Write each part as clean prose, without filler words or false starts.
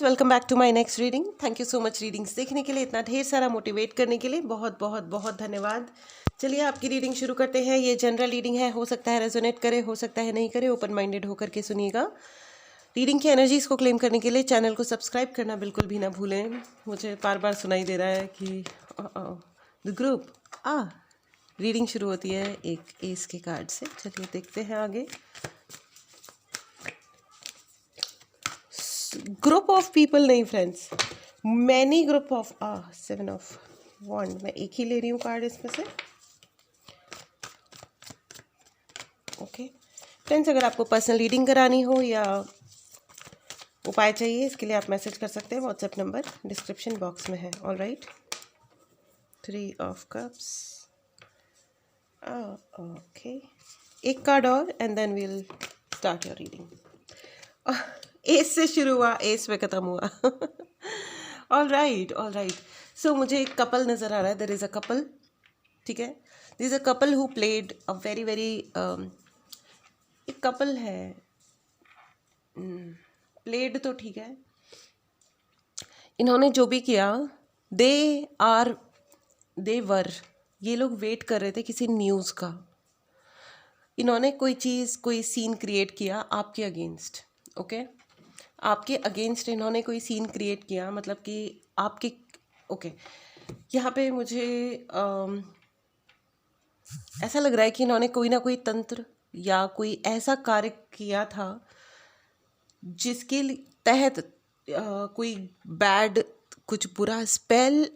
Welcome back to my next reading. Thank you so much readings देखने के लिए, इतना ढेर सारा मोटिवेट करने के लिए बहुत बहुत बहुत धन्यवाद। चलिए आपकी रीडिंग शुरू करते हैं। ये जनरल रीडिंग है, हो सकता है रेजोनेट करे, हो सकता है नहीं करे। ओपन माइंडेड होकर के सुनिएगा। रीडिंग की एनर्जीज को क्लेम करने के लिए चैनल को सब्सक्राइब करना बिल्कुल भी ना भूलें। मुझे बार बार सुनाई दे रहा है कि द ग्रुप रीडिंग शुरू होती है एक एस के कार्ड से। चलिए देखते हैं आगे। ग्रुप ऑफ पीपल नहीं friends, many group of 7 of wand. मैं एक ही ले रही हूँ कार्ड इसमें से। ओके फ्रेंड्स, अगर आपको पर्सनल रीडिंग करानी हो या उपाय चाहिए, इसके लिए आप मैसेज कर सकते हैं। व्हाट्सएप नंबर डिस्क्रिप्शन बॉक्स में है। All right, 3 of cups. Okay, एक कार्ड और and then we'll start your reading. Ace से शुरू हुआ, एस पे ख़त्म हुआ। All right all right. So मुझे एक कपल नज़र आ रहा है। देयर इज़ अ कपल, ठीक है। This is a couple who played a very very, एक कपल है। प्लेड तो ठीक है, इन्होंने जो भी किया, दे वर, ये लोग वेट कर रहे थे किसी न्यूज़ का। इन्होंने कोई चीज़, कोई सीन क्रिएट किया आपके अगेंस्ट। ओके, आपके अगेंस्ट इन्होंने कोई सीन क्रिएट किया, मतलब कि आपके ओके। यहाँ पे मुझे ऐसा लग रहा है कि इन्होंने कोई ना कोई तंत्र या कोई ऐसा कार्य किया था जिसके तहत कोई बैड, कुछ बुरा स्पेल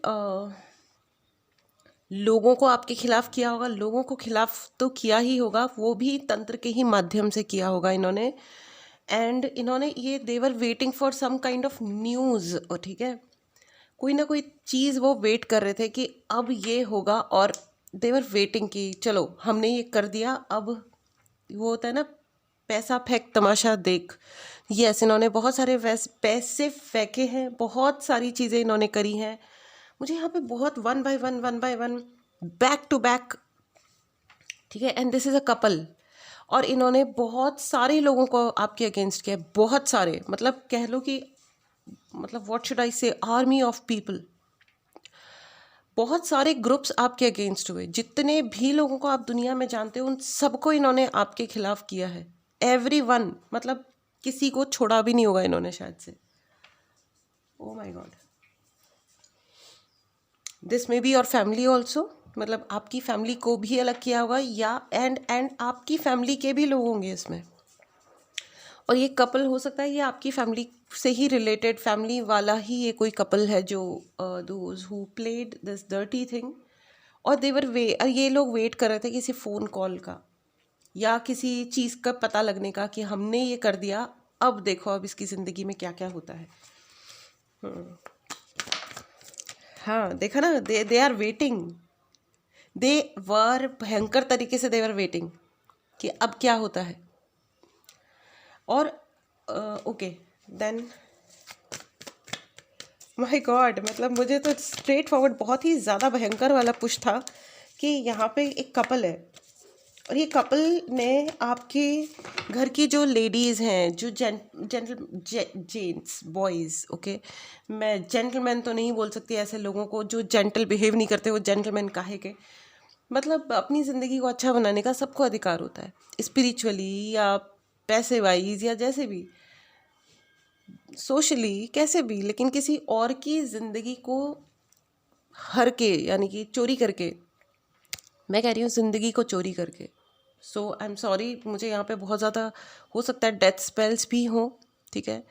लोगों को आपके खिलाफ किया होगा। लोगों को खिलाफ तो किया ही होगा, वो भी तंत्र के ही माध्यम से किया होगा इन्होंने। एंड इन्होंने ये they were waiting for some kind of news, ठीक है। कोई ना कोई चीज़ वो वेट कर रहे थे कि अब ये होगा, और देवर वेटिंग कि चलो हमने ये कर दिया। अब वो होता है ना, पैसा फेंक तमाशा देख। यस, इन्होंने बहुत सारे पैसे फेंके हैं, बहुत सारी चीज़ें इन्होंने करी हैं। मुझे यहाँ पे बहुत one by one back to back, ठीक है। And this is a couple, और इन्होंने बहुत सारे लोगों को आपके अगेंस्ट किया, बहुत सारे, मतलब कह लो कि, मतलब व्हाट शुड आई से, आर्मी ऑफ पीपल। बहुत सारे ग्रुप्स आपके अगेंस्ट हुए। जितने भी लोगों को आप दुनिया में जानते हो, उन सबको इन्होंने आपके खिलाफ किया है। एवरीवन, मतलब किसी को छोड़ा भी नहीं होगा इन्होंने शायद से। Oh my God, this may be your family also, मतलब आपकी फैमिली को भी अलग किया होगा, या एंड आपकी फैमिली के भी लोग होंगे इसमें। और ये कपल हो सकता है ये आपकी फैमिली से ही रिलेटेड, फैमिली वाला ही ये कोई कपल है जो those who played this dirty thing. और देवर ये लोग वेट कर रहे थे किसी फ़ोन कॉल का या किसी चीज़ का पता लगने का कि हमने ये कर दिया, अब देखो अब इसकी ज़िंदगी में क्या क्या होता है। हाँ देखा ना, दे आर वेटिंग, दे वर, भयंकर तरीके से दे वर वेटिंग कि अब क्या होता है। और ओके देन, माय गॉड, मतलब मुझे तो स्ट्रेट फॉरवर्ड बहुत ही ज़्यादा भयंकर वाला पुश था कि यहाँ पे एक कपल है, और ये कपल ने आपके घर की जो लेडीज़ हैं, जो जेंट्स बॉयज़, ओके, मैं जेंटलमैन तो नहीं बोल सकती ऐसे लोगों को जो जेंटल बिहेव नहीं करते, वो जेंटलमैन काहे के। मतलब अपनी ज़िंदगी को अच्छा बनाने का सबको अधिकार होता है, स्पिरिचुअली या पैसे वाइज या जैसे भी, सोशली कैसे भी, लेकिन किसी और की ज़िंदगी को हर के, यानी कि चोरी करके, मैं कह रही हूँ ज़िंदगी को चोरी करके। सो आई एम सॉरी, मुझे यहाँ पे बहुत ज़्यादा हो सकता है डेथ स्पेल्स भी हों, ठीक है।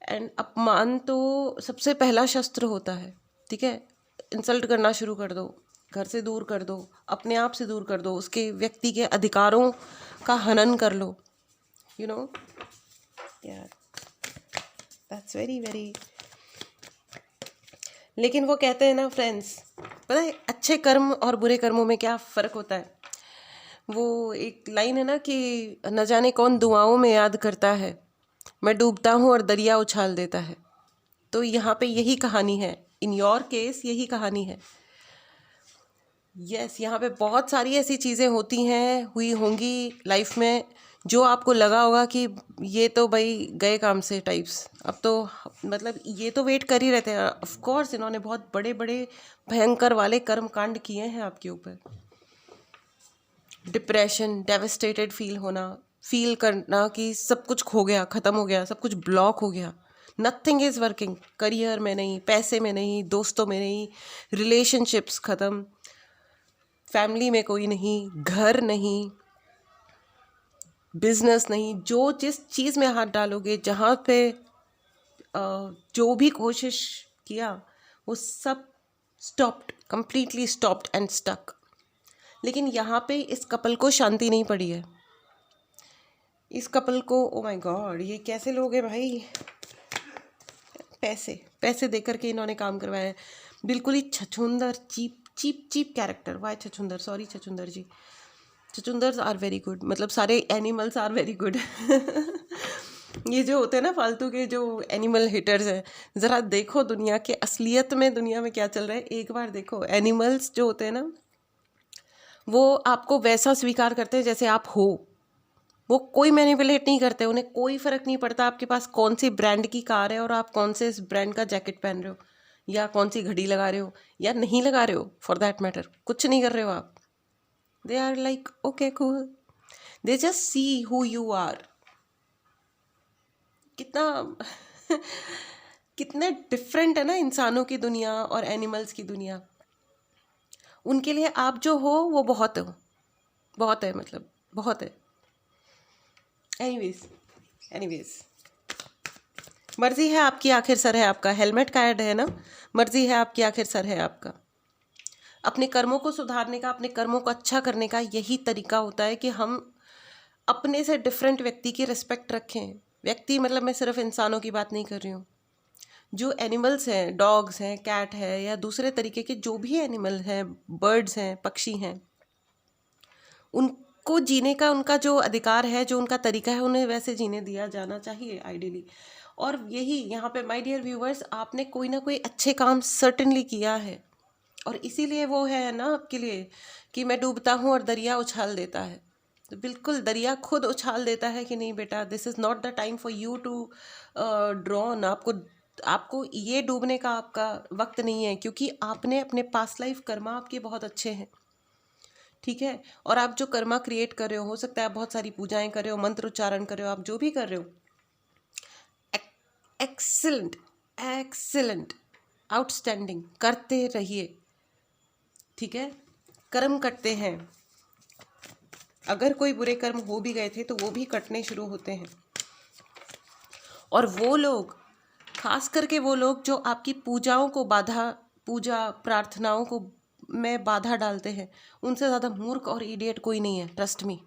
एंड अपमान तो सबसे पहला शस्त्र होता है, ठीक है। इंसल्ट करना शुरू कर दो, घर से दूर कर दो, अपने आप से दूर कर दो, उसके व्यक्ति के अधिकारों का हनन कर लो, यू नो यार, दैट्स वेरी वेरी। लेकिन वो कहते हैं ना फ्रेंड्स, पता है अच्छे कर्म और बुरे कर्मों में क्या फ़र्क होता है। वो एक लाइन है ना कि न जाने कौन दुआओं में याद करता है, मैं डूबता हूँ और दरिया उछाल देता है। तो यहाँ पे यही कहानी है, इन योर केस यही कहानी है। यस, यहाँ पे बहुत सारी ऐसी चीज़ें होती हैं, हुई होंगी लाइफ में, जो आपको लगा होगा कि ये तो भाई गए काम से टाइप्स, अब तो मतलब ये तो वेट कर ही रहते हैं। ऑफ कोर्स इन्होंने बहुत बड़े बड़े भयंकर वाले कर्म कांड किए हैं आपके ऊपर। डिप्रेशन, डेवस्टेटेड फील करना कि सब कुछ खो गया, ख़त्म हो गया, सब कुछ ब्लॉक हो गया, नथिंग इज़ वर्किंग, करियर में नहीं, पैसे में नहीं, दोस्तों में नहीं, रिलेशनशिप्स ख़त्म, फैमिली में कोई नहीं, घर नहीं, बिजनेस नहीं। जो जिस चीज़ में हाथ डालोगे, जहाँ पे जो भी कोशिश किया, वो सब stopped, completely stopped and stuck. लेकिन यहाँ पे इस कपल को शांति नहीं पड़ी है। इस कपल को, ओ माय गॉड, ये कैसे लोग हैं भाई। पैसे पैसे दे करके इन्होंने काम करवाया है। बिल्कुल ही छछूंदर, cheap cheap cheap character. Why छछूंदर, सॉरी छछूंदर जी, छछूंदर्स आर वेरी गुड, मतलब सारे एनिमल्स आर वेरी गुड। ये जो होते हैं ना फालतू के जो एनिमल हिटर्स हैं, ज़रा देखो दुनिया के असलियत में, दुनिया में क्या चल रहा है, एक बार देखो। एनिमल्स जो होते हैं ना, वो आपको वैसा स्वीकार करते हैं जैसे आप हो। वो कोई मैनिपुलेट नहीं करते, उन्हें कोई फ़र्क नहीं पड़ता आपके पास कौन सी ब्रांड की कार है और आप कौन से इस ब्रांड का जैकेट पहन रहे हो, या कौन सी घड़ी लगा रहे हो या नहीं लगा रहे हो, फॉर दैट मैटर कुछ नहीं कर रहे हो आप। They are like okay cool, they just see who you are. कितना कितने डिफरेंट है ना इंसानों की दुनिया और एनिमल्स की दुनिया। उनके लिए आप जो हो वो बहुत हो, बहुत है, मतलब बहुत है। एनीवेज मर्जी है आपकी, आखिर सर है आपका। हेलमेट का ऐड है ना, मर्जी है आपकी, आखिर सर है आपका। अपने कर्मों को सुधारने का, अपने कर्मों को अच्छा करने का यही तरीका होता है कि हम अपने से डिफरेंट व्यक्ति की रिस्पेक्ट रखें। व्यक्ति मतलब मैं सिर्फ इंसानों की बात नहीं कर रही हूँ। जो एनिमल्स हैं, डॉग्स हैं, कैट है, या दूसरे तरीके के जो भी एनिमल हैं, बर्ड्स हैं, पक्षी हैं, उनको जीने का उनका जो अधिकार है, जो उनका तरीका है, उन्हें वैसे जीने दिया जाना चाहिए आइडियली। और यही यहाँ पे माय डियर व्यूवर्स, आपने कोई ना कोई अच्छे काम सर्टेनली किया है, और इसीलिए वो है ना आपके लिए कि मैं डूबता हूँ और दरिया उछाल देता है। तो बिल्कुल दरिया खुद उछाल देता है कि नहीं बेटा, this is not the time for you to drown. आपको ये डूबने का आपका वक्त नहीं है, क्योंकि आपने अपने पास्ट लाइफ कर्मा आपके बहुत अच्छे हैं, ठीक है। और आप जो कर्मा क्रिएट कर रहे हो सकता है आप बहुत सारी पूजाएं कर रहे हो, मंत्र उच्चारण कर रहे हो, आप जो भी कर रहे हो, एक्सीलेंट, एक्सीलेंट, आउटस्टैंडिंग, करते रहिए, ठीक है। कर्म करते हैं, अगर कोई बुरे कर्म हो भी गए थे तो वो भी कटने शुरू होते हैं। और वो लोग, खास करके वो लोग जो आपकी पूजाओं को पूजा प्रार्थनाओं को में बाधा डालते हैं, उनसे ज़्यादा मूर्ख और इडियट कोई नहीं है, ट्रस्ट मी,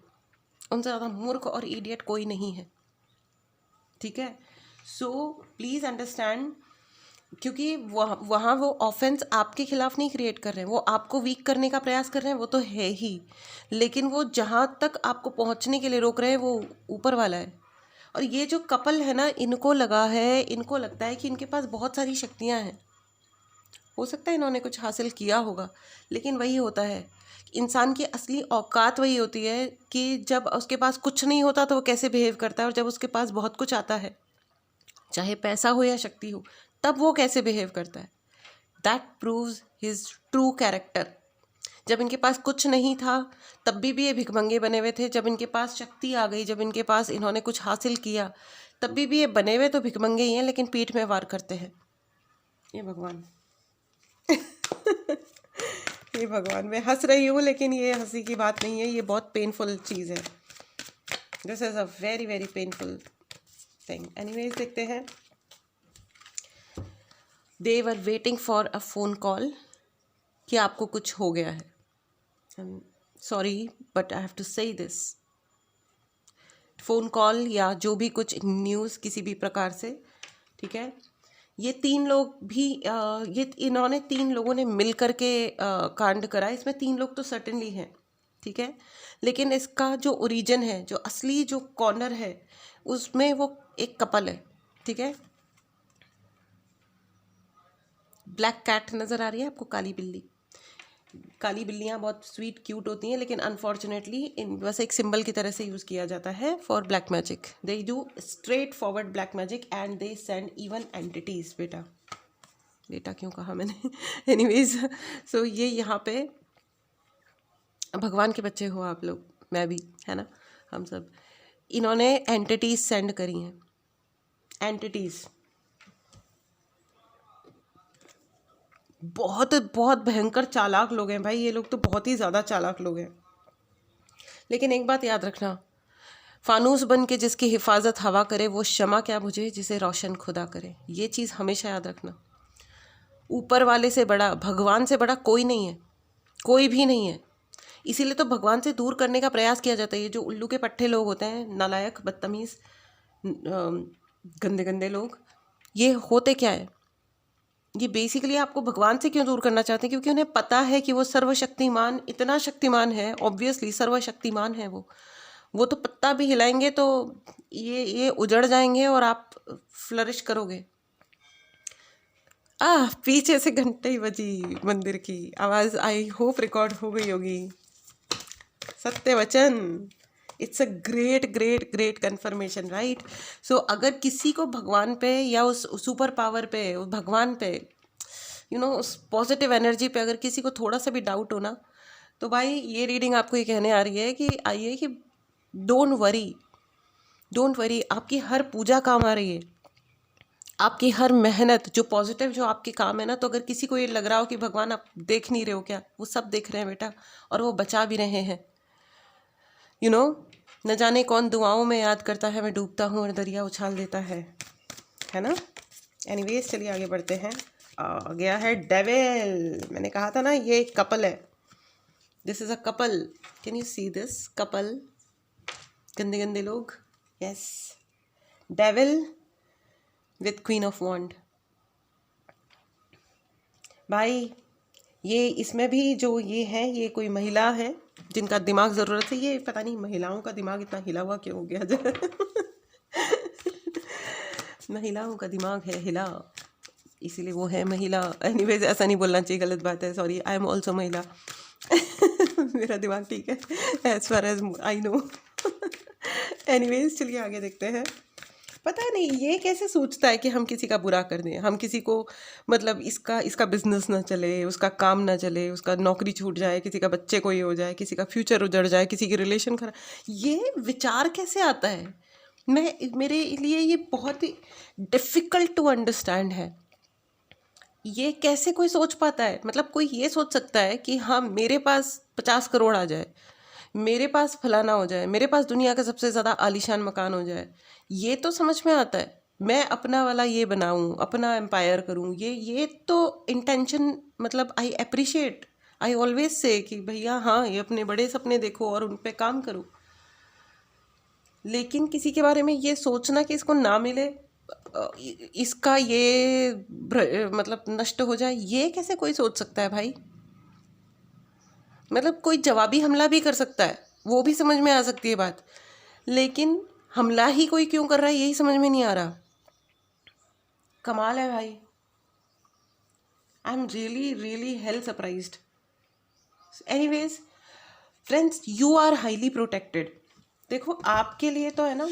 उनसे ज़्यादा मूर्ख और इडियट कोई नहीं है, ठीक है। सो प्लीज़ अंडरस्टैंड, क्योंकि वहाँ वो ऑफेंस आपके खिलाफ नहीं क्रिएट कर रहे हैं, वो आपको वीक करने का प्रयास कर रहे हैं, वो तो है ही, लेकिन वो जहाँ तक आपको पहुँचने के लिए रोक रहे हैं वो ऊपर वाला है। और ये जो कपल है ना, इनको लगता है कि इनके पास बहुत सारी शक्तियाँ हैं। हो सकता है इन्होंने कुछ हासिल किया होगा, लेकिन वही होता है, इंसान की असली औकात वही होती है कि जब उसके पास कुछ नहीं होता तो वो कैसे बिहेव करता है, और जब उसके पास बहुत कुछ आता है, चाहे पैसा हो या शक्ति हो, तब वो कैसे बिहेव करता है। That proves his true character. जब इनके पास कुछ नहीं था तब भी ये भिखमंगे बने हुए थे, जब इनके पास शक्ति आ गई, जब इनके पास इन्होंने कुछ हासिल किया, तब भी ये बने हुए तो भिखमंगे ही हैं, लेकिन पीठ में वार करते हैं। ये भगवान ये भगवान, मैं हंस रही हूँ लेकिन ये हंसी की बात नहीं है, ये बहुत पेनफुल चीज़ है। This is a very very painful thing. Anyways देखते हैं। They were waiting for a phone call कि आपको कुछ हो गया है। Sorry but I have to say this. Phone call या जो भी कुछ न्यूज़ किसी भी प्रकार से, ठीक है। ये तीन लोग भी इन्होंने 3 लोगों ने मिल कर के कांड करा। इसमें 3 लोग तो सर्टेनली हैं, ठीक है, लेकिन इसका जो ओरिजिन है, जो असली जो कॉर्नर है, उसमें वो एक कपल है, ठीक है। ब्लैक कैट नज़र आ रही है आपको, काली बिल्ली। काली बिल्लियाँ बहुत स्वीट क्यूट होती हैं, लेकिन अनफॉर्चुनेटली इन बस एक सिंबल की तरह से यूज़ किया जाता है for black magic. They do straight forward black magic and they send even entities. बेटा बेटा क्यों कहा मैंने? एनीवेज, सो ये यहाँ पे भगवान के बच्चे हो आप लोग, मैं भी, है ना, हम सब. इन्होंने एंटिटीज सेंड करी हैं, एंटिटीज. बहुत बहुत भयंकर चालाक लोग हैं भाई, ये लोग तो बहुत ही ज़्यादा चालाक लोग हैं. लेकिन एक बात याद रखना, फानूस बन के जिसकी हिफाजत हवा करे वो शमा क्या बुझे जिसे रोशन खुदा करे. ये चीज़ हमेशा याद रखना. ऊपर वाले से बड़ा, भगवान से बड़ा कोई नहीं है, कोई भी नहीं है. इसीलिए तो भगवान से दूर करने का प्रयास किया जाता है. ये जो उल्लू के पट्टे लोग होते हैं, नालायक, बदतमीज़, गंदे गंदे लोग, ये होते क्या है, ये बेसिकली आपको भगवान से क्यों दूर करना चाहते हैं? क्योंकि उन्हें पता है कि वो सर्वशक्तिमान, इतना शक्तिमान है, ऑब्वियसली सर्वशक्तिमान है वो तो पत्ता भी हिलाएंगे तो ये उजड़ जाएंगे और आप फ्लरिश करोगे. पीछे से घंटे ही बजी मंदिर की आवाज़. आई होप रिकॉर्ड हो गई होगी. सत्य वचन. It's a great great great confirmation, right. So अगर किसी को भगवान पे या उस सुपर पावर पे, उस भगवान पे, उस पॉजिटिव एनर्जी पे अगर किसी को थोड़ा सा भी डाउट हो ना, तो भाई ये रीडिंग आपको ये कहने आ रही है कि आइए कि डोंट वरी, डोंट वरी. आपकी हर पूजा काम आ रही है, आपकी हर मेहनत, जो पॉजिटिव जो आपके काम है ना. तो अगर किसी को ये लग रहा हो कि भगवान आप देख नहीं रहे हो क्या, वो सब देख रहे हैं बेटा, और वो बचा भी रहे हैं. न जाने कौन दुआओं में याद करता है, मैं डूबता हूँ और दरिया उछाल देता है ना. एनीवेज, चलिए आगे बढ़ते हैं. आ गया है डेविल. मैंने कहा था ना ये एक कपल है. This is a couple. Can you see this couple? गंदे गंदे लोग. Yes, devil with queen of wand. भाई ये इसमें भी जो ये है, ये कोई महिला है जिनका दिमाग ज़रूरत है. ये पता नहीं महिलाओं का दिमाग इतना हिला हुआ क्यों हो गया. महिलाओं का दिमाग है हिला, इसीलिए वो है महिला. एनीवेज, ऐसा नहीं बोलना चाहिए, गलत बात है, सॉरी. आई एम ऑल्सो महिला. मेरा दिमाग ठीक है as far as I know. Anyways, चलिए आगे देखते हैं. पता नहीं ये कैसे सोचता है कि हम किसी का बुरा कर दें, हम किसी को, मतलब इसका बिजनेस ना चले, उसका काम ना चले, उसका नौकरी छूट जाए, किसी का बच्चे कोई हो जाए, किसी का फ्यूचर उजड़ जाए, किसी की रिलेशन खराब. ये विचार कैसे आता है? मेरे लिए ये बहुत ही डिफ़िकल्ट टू अंडरस्टैंड है. ये कैसे कोई सोच पाता है? मतलब कोई ये सोच सकता है कि हाँ, मेरे पास 50 करोड़ आ जाए, मेरे पास फलाना हो जाए, मेरे पास दुनिया का सबसे ज़्यादा आलीशान मकान हो जाए, ये तो समझ में आता है. मैं अपना वाला ये बनाऊँ, अपना एम्पायर करूँ, ये तो इंटेंशन, मतलब I appreciate. I always say कि भैया हाँ, ये अपने बड़े सपने देखो और उन पे काम करो. लेकिन किसी के बारे में ये सोचना कि इसको ना मिले, इसका ये मतलब नष्ट हो जाए, ये कैसे कोई सोच सकता है भाई? मतलब कोई जवाबी हमला भी कर सकता है, वो भी समझ में आ सकती है बात, लेकिन हमला ही कोई क्यों कर रहा है यही समझ में नहीं आ रहा. कमाल है भाई. I am really really hell surprised. Anyways friends, you are highly protected. देखो आपके लिए तो है ना,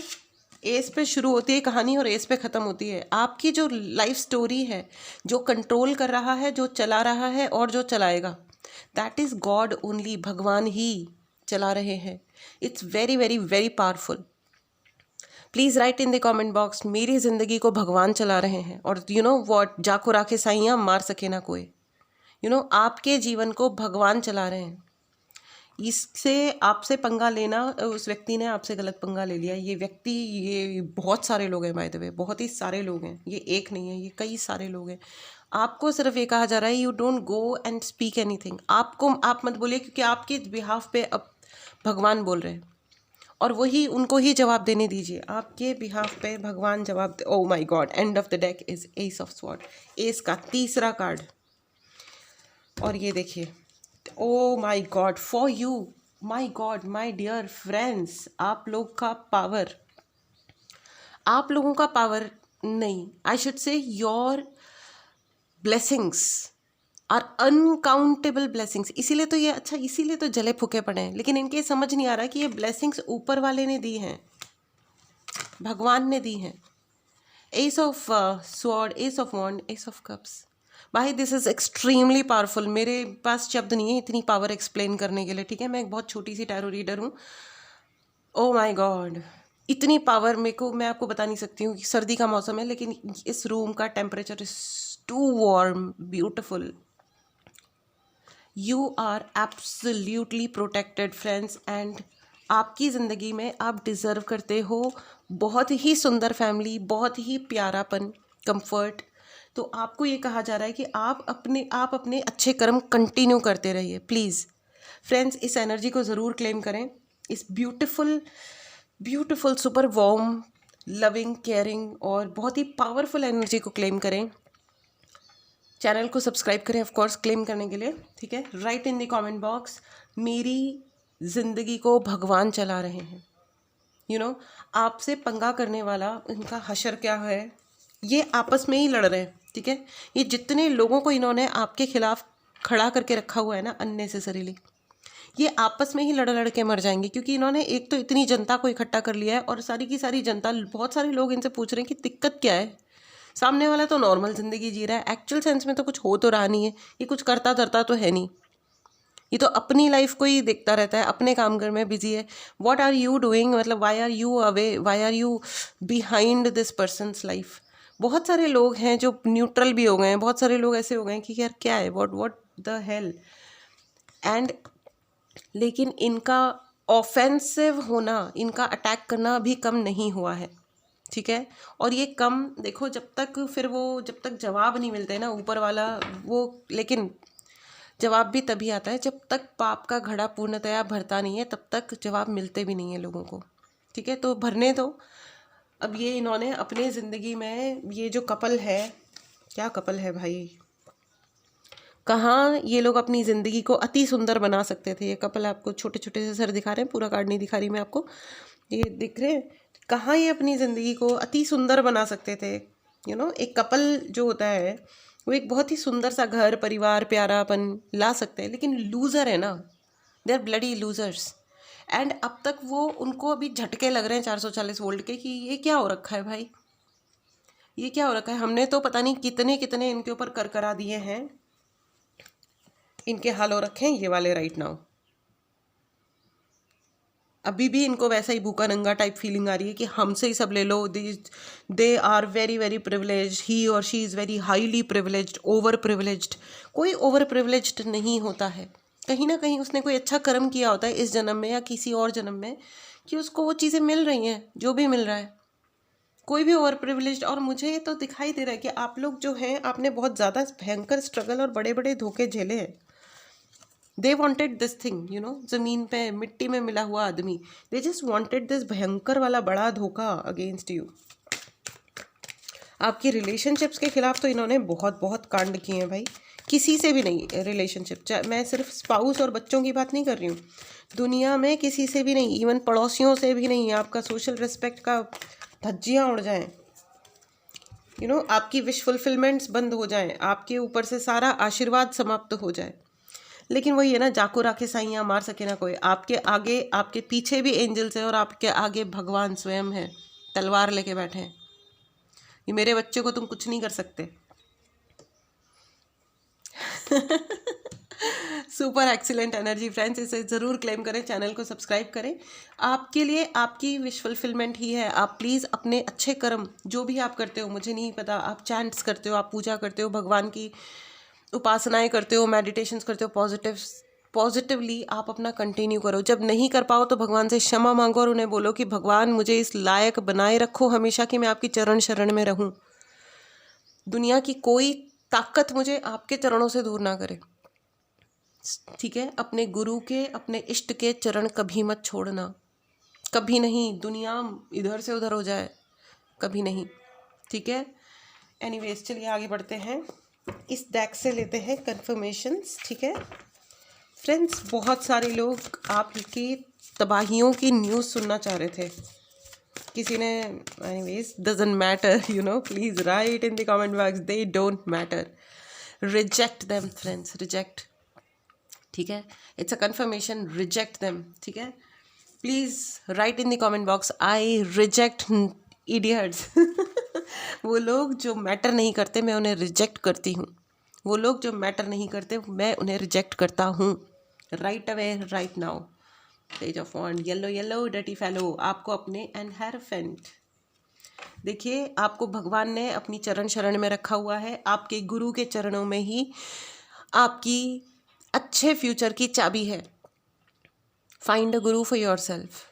एस पे शुरू होती है कहानी और एस पे ख़त्म होती है. आपकी जो लाइफ स्टोरी है, जो कंट्रोल कर रहा है, जो चला रहा है और जो चलाएगा, दैट इज़ गॉड ओनली. भगवान ही चला रहे हैं. It's very very very powerful. Please write in the comment box, मेरी ज़िंदगी को भगवान चला रहे हैं. और यू नो वॉट, जाको राखे साइयाँ मार सके ना कोई. आपके जीवन को भगवान चला रहे हैं. इससे आपसे पंगा लेना, उस व्यक्ति ने आपसे गलत पंगा ले लिया. ये व्यक्ति, ये बहुत सारे लोग हैं बाय द वे, बहुत ही सारे लोग हैं. ये एक नहीं है, ये कई सारे लोग हैं. आपको सिर्फ ये कहा जा रहा है, you don't go and speak anything. आप मत बोलिए, क्योंकि आपके बिहाफ पे अब भगवान बोल रहे हैं और वही उनको ही जवाब देने दीजिए. आपके बिहाफ पे भगवान जवाब दे. Oh my god, end of the deck is ace of sword. Ace का तीसरा कार्ड. और ये देखिए, oh my god, for you, my god, my dear friends, आप लोग का पावर, आप लोगों का पावर नहीं, I should say your blessings are uncountable blessings. इसीलिए तो ये अच्छा, इसीलिए तो जले फूके पड़े हैं, लेकिन इनके समझ नहीं आ रहा कि ये ब्लेसिंग्स ऊपर वाले ने दी हैं, भगवान ने दी हैं। Ace of sword, ace of wand, ace of cups. भाई दिस इज़ एक्सट्रीमली पावरफुल। मेरे पास शब्द नहीं है इतनी पावर एक्सप्लेन करने के लिए, ठीक है। मैं एक बहुत छोटी सी टैरो रीडर हूँ। ओ माय गॉड, इतनी पावर मेरे को, मैं आपको बता नहीं सकती हूँ कि सर्दी का मौसम है लेकिन इस रूम का temperature is too warm, beautiful. You are absolutely protected friends, and आपकी ज़िंदगी में आप डिज़र्व करते हो बहुत ही सुंदर फैमिली, बहुत ही प्यारापन, कंफर्ट। तो आपको ये कहा जा रहा है कि आप अपने अच्छे कर्म कंटिन्यू करते रहिए प्लीज़। फ्रेंड्स, इस एनर्जी को ज़रूर क्लेम करें, इस beautiful beautiful super warm, loving, caring और बहुत ही पावरफुल एनर्जी को क्लेम करें। चैनल को सब्सक्राइब करें ऑफ कोर्स क्लेम करने के लिए, ठीक है। Right in the comment box, मेरी ज़िंदगी को भगवान चला रहे हैं। यू नो, आपसे पंगा करने वाला इनका हशर क्या है, ये आपस में ही लड़ रहे हैं, ठीक है। ये जितने लोगों को इन्होंने आपके खिलाफ खड़ा करके रखा हुआ है ना अननेसेसरीली, ये आपस में ही लड़ लड़ के मर जाएंगे, क्योंकि इन्होंने एक तो इतनी जनता को इकट्ठा कर लिया है और सारी की सारी जनता, बहुत सारे लोग इनसे पूछ रहे हैं कि दिक्कत क्या है। सामने वाला तो नॉर्मल ज़िंदगी जी रहा है, एक्चुअल सेंस में तो कुछ हो तो रहा नहीं है, ये कुछ करता धरता तो है नहीं, ये तो अपनी लाइफ को ही देखता रहता है, अपने काम कर में बिजी है। व्हाट आर यू डूइंग, मतलब why are you away, why are you behind this person's life. बहुत सारे लोग हैं जो न्यूट्रल भी हो गए हैं, बहुत सारे लोग ऐसे हो गए हैं कि यार क्या है, व्हाट द हेल। एंड लेकिन इनका ऑफेंसिव होना, इनका अटैक करना भी कम नहीं हुआ है, ठीक है। और ये कम देखो, जब तक जवाब नहीं मिलते ना ऊपर वाला वो, लेकिन जवाब भी तभी आता है जब तक पाप का घड़ा पूर्णतया भरता नहीं है, तब तक जवाब मिलते भी नहीं है लोगों को, ठीक है। तो भरने दो। अब ये इन्होंने अपने ज़िंदगी में, ये जो कपल है, क्या कपल है भाई, कहाँ ये लोग अपनी ज़िंदगी को अति सुंदर बना सकते थे। ये कपल आपको छोटे छोटे से सर दिखा रहे हैं, पूरा कार्ड नहीं दिखा रही मैं आपको, ये दिख रहे हैं, कहाँ ये अपनी ज़िंदगी को अति सुंदर बना सकते थे। यू नो, एक कपल जो होता है वो एक बहुत ही सुंदर सा घर, परिवार, प्यारापन ला सकते हैं, लेकिन लूज़र है ना, they are bloody losers. And अब तक वो, उनको अभी झटके लग रहे हैं 440 वोल्ट के कि ये क्या हो रखा है भाई, ये क्या हो रखा है। हमने तो पता नहीं कितने कितने इनके ऊपर कर करा दिए हैं, इनके हाल हो रखे हैं ये वाले राइट नाउ। अभी भी इनको वैसा ही भूखा नंगा टाइप फीलिंग आ रही है कि हमसे ही सब ले लो। They are very very privileged, he और she is very highly privileged, over privileged. कोई ओवर प्रिविलेज्ड नहीं होता है, कहीं ना कहीं उसने कोई अच्छा कर्म किया होता है इस जन्म में या किसी और जन्म में, कि उसको वो चीज़ें मिल रही हैं जो भी मिल रहा है। कोई भी ओवर प्रिविलेज्ड, और मुझे तो दिखाई दे रहा है कि आप लोग जो हैं, आपने बहुत ज़्यादा भयंकर स्ट्रगल और बड़े बड़े धोखे झेले हैं। They wanted this thing, you know, ज़मीन पे मिट्टी में मिला हुआ आदमी, दे जस्ट वॉन्टेड दिस भयंकर वाला बड़ा धोखा अगेंस्ट यू। आपकी रिलेशनशिप्स के खिलाफ तो इन्होंने बहुत बहुत कांड किए हैं भाई, किसी से भी नहीं रिलेशनशिप। मैं सिर्फ स्पाउस और बच्चों की बात नहीं कर रही हूँ, दुनिया में किसी से भी नहीं, इवन पड़ोसियों से भी नहीं। आपका सोशल रिस्पेक्ट का धज्जियाँ उड़ जाएं, यू नो, आपकी विश फुलफिलमेंट्स बंद हो जाएं, आपके ऊपर से सारा आशीर्वाद समाप्त हो जाए। लेकिन वही है ना, जाको राखे साइयाँ मार सके ना कोई। आपके आगे, आपके पीछे भी एंजल्स हैं और आपके आगे भगवान स्वयं है, तलवार लेके बैठे हैं। ये मेरे बच्चे को तुम कुछ नहीं कर सकते। सुपर एक्सीलेंट एनर्जी फ्रेंड्स, इसे ज़रूर क्लेम करें, चैनल को सब्सक्राइब करें। आपके लिए आपकी विश फुलफिलमेंट ही है। आप प्लीज़ अपने अच्छे कर्म जो भी आप करते हो, मुझे नहीं पता, आप चैंट्स करते हो, आप पूजा करते हो, भगवान की उपासनाएं करते हो, मेडिटेशंस करते हो, पॉजिटिवली आप अपना कंटिन्यू करो। जब नहीं कर पाओ तो भगवान से क्षमा मांगो और उन्हें बोलो कि भगवान मुझे इस लायक बनाए रखो हमेशा कि मैं आपकी चरण शरण में रहूं। दुनिया की कोई ताकत मुझे आपके चरणों से दूर ना करे, ठीक है। अपने गुरु के, अपने इष्ट के चरण कभी मत छोड़ना, कभी नहीं। दुनिया इधर से उधर हो जाए, कभी नहीं, ठीक है। एनीवेज, चलिए आगे बढ़ते हैं। इस डेक से लेते हैं कंफर्मेशंस, ठीक है फ्रेंड्स। बहुत सारे लोग आपकी तबाहियों की न्यूज़ सुनना चाह रहे थे, किसी ने, anyways doesn't matter, you know, please write in the comment box, they don't matter. Reject them friends, reject, ठीक है, it's a conformation, reject them, ठीक है। Please write in the comment box, I reject idiots. वो लोग जो matter नहीं करते मैं उन्हें रिजेक्ट करती हूँ, वो लोग जो मैटर नहीं करते मैं उन्हें रिजेक्ट करता हूँ। Right away, right now. Page of wand, yellow yellow dirty fellow, आपको अपने एनहेरफेंट, देखिए आपको भगवान ने अपनी चरण शरण में रखा हुआ है, आपके गुरु के चरणों में ही आपकी अच्छे फ्यूचर की चाबी है। Find a Guru for your self,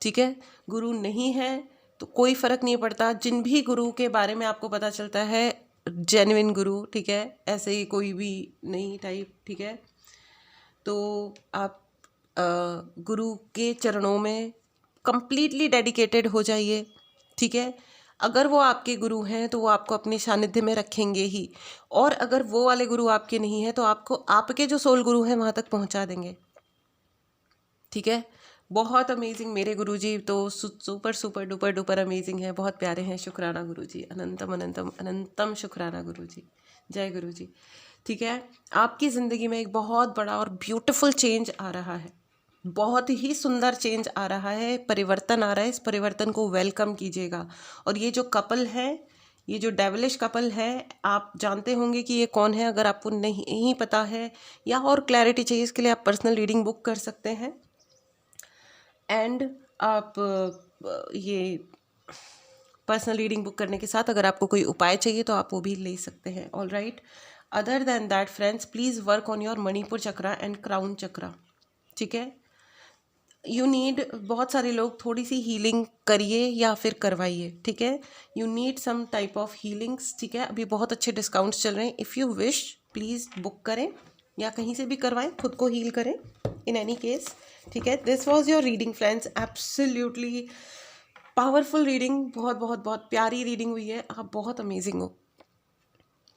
ठीक है। गुरु नहीं है तो कोई फ़र्क नहीं पड़ता, जिन भी गुरु के बारे में आपको पता चलता है जेन्युइन गुरु, ठीक है, ऐसे ही कोई भी नहीं टाइप, ठीक है। तो आप गुरु के चरणों में कंप्लीटली डेडिकेटेड हो जाइए, ठीक है। अगर वो आपके गुरु हैं तो वो आपको अपने सानिध्य में रखेंगे ही, और अगर वो वाले गुरु आपके नहीं हैं तो आपको आपके जो सोल गुरु हैं वहाँ तक पहुँचा देंगे, ठीक है। बहुत अमेजिंग मेरे गुरुजी तो super super duper duper amazing है, बहुत प्यारे हैं। शुक्राना गुरुजी, अनंतम अनंतम अनंतम शुक्राना गुरुजी, जय गुरुजी, ठीक है। आपकी ज़िंदगी में एक बहुत बड़ा और ब्यूटीफुल चेंज आ रहा है, बहुत ही सुंदर चेंज आ रहा है, परिवर्तन आ रहा है, इस परिवर्तन को वेलकम कीजिएगा। और ये जो कपल है, ये जो डेविलिश कपल है, आप जानते होंगे कि ये कौन है। अगर आपको नहीं पता है या और क्लैरिटी चाहिए इसके लिए आप पर्सनल रीडिंग बुक कर सकते हैं। एंड आप ये पर्सनल रीडिंग बुक करने के साथ अगर आपको कोई उपाय चाहिए तो आप वो भी ले सकते हैं। All right, other than that friends, please work on your Manipur chakra and crown chakra, ठीक है। यू नीड, बहुत सारे लोग थोड़ी सी हीलिंग करिए या फिर करवाइए, ठीक है। You need some type of healings, ठीक है। अभी बहुत अच्छे डिस्काउंट्स चल रहे हैं, if you wish please book करें या कहीं से भी करवाएं, खुद को हील करें इन एनी केस, ठीक है। This was your reading friends, absolutely powerful reading, बहुत बहुत बहुत प्यारी रीडिंग हुई है। आप बहुत अमेजिंग हो,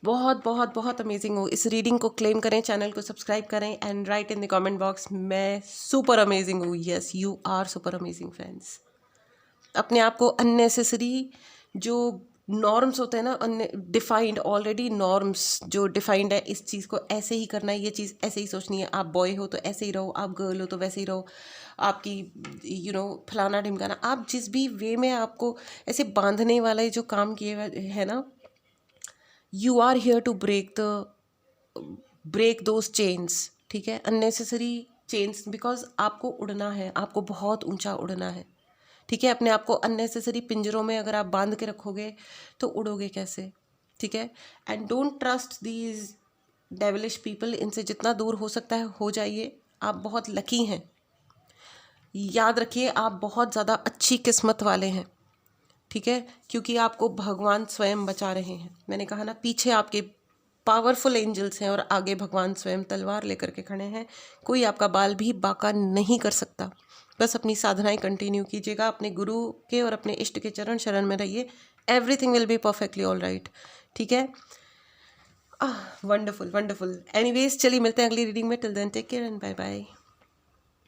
बहुत बहुत बहुत अमेजिंग हो। इस रीडिंग को क्लेम करें, चैनल को सब्सक्राइब करें and write in the comment box, मैं सुपर अमेजिंग हूँ। Yes, you are super amazing friends. अपने आप को अननेसेसरी जो नॉर्म्स होते हैं ना, डिफाइंड ऑलरेडी नॉर्म्स जो डिफाइंड है, इस चीज़ को ऐसे ही करना है, ये चीज़ ऐसे ही सोचनी है, आप बॉय हो तो ऐसे ही रहो, आप गर्ल हो तो वैसे ही रहो, आपकी फलाना ढिमकाना, आप जिस भी वे में आपको ऐसे बांधने वाले जो काम किए हुए है ना, you are here to break those chains, ठीक है, अननेसेसरी चेन्स, बिकॉज आपको उड़ना है, आपको बहुत ऊंचा उड़ना है, ठीक है। अपने आप को अननेसेसरी पिंजरों में अगर आप बांध के रखोगे तो उड़ोगे कैसे, ठीक है। And don't trust these devilish people, इनसे जितना दूर हो सकता है हो जाइए। आप बहुत लकी हैं, याद रखिए आप बहुत ज़्यादा अच्छी किस्मत वाले हैं, ठीक है, क्योंकि आपको भगवान स्वयं बचा रहे हैं। मैंने कहा ना, पीछे आपके पावरफुल एंजल्स हैं और आगे भगवान स्वयं तलवार लेकर के खड़े हैं। कोई आपका बाल भी बाका नहीं कर सकता। बस अपनी साधनाएं कंटिन्यू कीजिएगा, अपने गुरु के और अपने इष्ट के चरण शरण में रहिए, everything will be perfectly all right, ठीक है। Wonderful wonderful. एनीवेज, चलिए मिलते हैं अगली रीडिंग में। Till then take care and bye bye.